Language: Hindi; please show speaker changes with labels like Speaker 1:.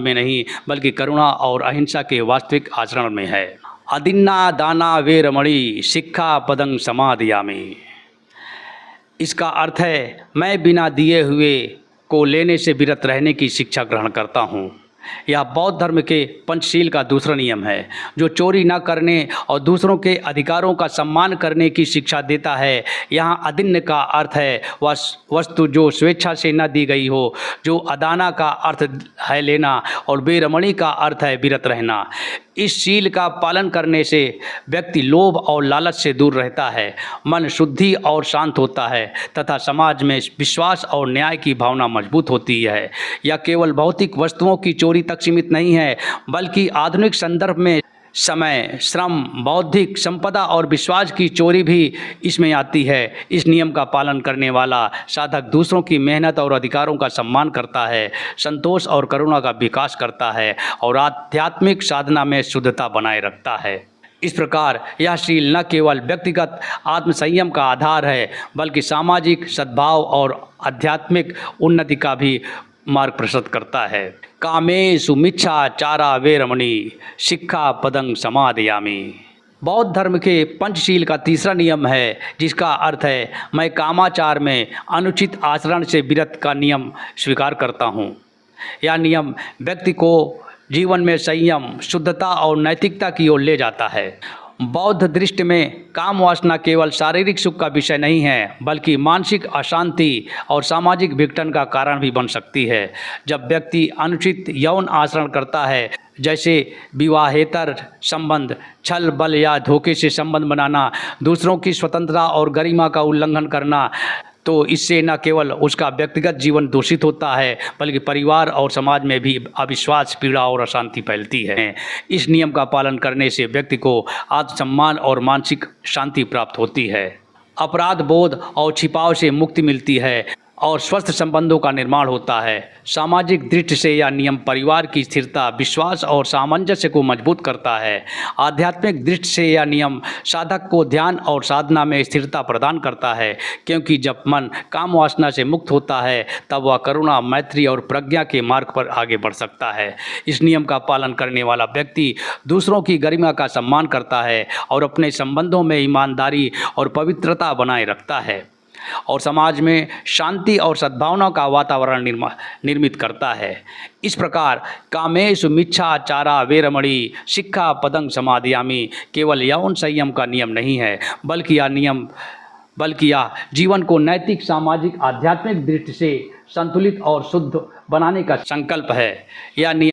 Speaker 1: में नहीं बल्कि करुणा और अहिंसा के वास्तविक आचरण में है। अदिन्ना दाना वेरमणि शिक्षा पदं समादयामि। इसका अर्थ है मैं बिना दिए हुए को लेने से विरत रहने की शिक्षा ग्रहण करता हूँ। यह बौद्ध धर्म के पंचशील का दूसरा नियम है, जो चोरी न करने और दूसरों के अधिकारों का सम्मान करने की शिक्षा देता है। यहाँ अदिन्न का अर्थ है वस्तु जो स्वेच्छा से न दी गई हो, जो अदाना का अर्थ है लेना, और बेरमणि का अर्थ है विरत रहना। इस शील का पालन करने से व्यक्ति लोभ और लालच से दूर रहता है, मन शुद्धि और शांत होता है तथा समाज में विश्वास और न्याय की भावना मजबूत होती है। यह केवल भौतिक वस्तुओं की चोरी तक सीमित नहीं है, बल्कि आधुनिक संदर्भ में समय, श्रम, बौद्धिक संपदा और विश्वास की चोरी भी इसमें आती है। इस नियम का पालन करने वाला साधक दूसरों की मेहनत और अधिकारों का सम्मान करता है, संतोष और करुणा का विकास करता है और आध्यात्मिक साधना में शुद्धता बनाए रखता है। इस प्रकार यह शील न केवल व्यक्तिगत आत्मसंयम का आधार है, बल्कि सामाजिक सद्भाव और आध्यात्मिक उन्नति का भी मार्ग प्रशस्त करता है। कामेषु मिच्छाचारा वेरमणि शिक्षा पदं समादयामि। बौद्ध धर्म के पंचशील का तीसरा नियम है, जिसका अर्थ है मैं कामाचार में अनुचित आचरण से विरत का नियम स्वीकार करता हूँ। यह नियम व्यक्ति को जीवन में संयम, शुद्धता और नैतिकता की ओर ले जाता है। बौद्ध दृष्टि में काम वासना केवल शारीरिक सुख का विषय नहीं है, बल्कि मानसिक अशांति और सामाजिक विघटन का कारण भी बन सकती है। जब व्यक्ति अनुचित यौन आचरण करता है, जैसे विवाहेतर संबंध, छल, बल या धोखे से संबंध बनाना, दूसरों की स्वतंत्रता और गरिमा का उल्लंघन करना, तो इससे न केवल उसका व्यक्तिगत जीवन दूषित होता है, बल्कि परिवार और समाज में भी अविश्वास, पीड़ा और अशांति फैलती है। इस नियम का पालन करने से व्यक्ति को आत्मसम्मान और मानसिक शांति प्राप्त होती है, अपराध बोध और छिपाव से मुक्ति मिलती है और स्वस्थ संबंधों का निर्माण होता है। सामाजिक दृष्टि से यह नियम परिवार की स्थिरता, विश्वास और सामंजस्य को मजबूत करता है। आध्यात्मिक दृष्टि से यह नियम साधक को ध्यान और साधना में स्थिरता प्रदान करता है, क्योंकि जब मन काम वासना से मुक्त होता है तब वह करुणा, मैत्री और प्रज्ञा के मार्ग पर आगे बढ़ सकता है। इस नियम का पालन करने वाला व्यक्ति दूसरों की गरिमा का सम्मान करता है और अपने संबंधों में ईमानदारी और पवित्रता बनाए रखता है और समाज में शांति और सद्भावना का वातावरण निर्मित करता है। इस प्रकार कामेषु मिच्छाचारा वेरमणि शिक्षा पदं समादयामि केवल यौन संयम का नियम नहीं है, बल्कि यह जीवन को नैतिक, सामाजिक, आध्यात्मिक दृष्टि से संतुलित और शुद्ध बनाने का संकल्प है। यह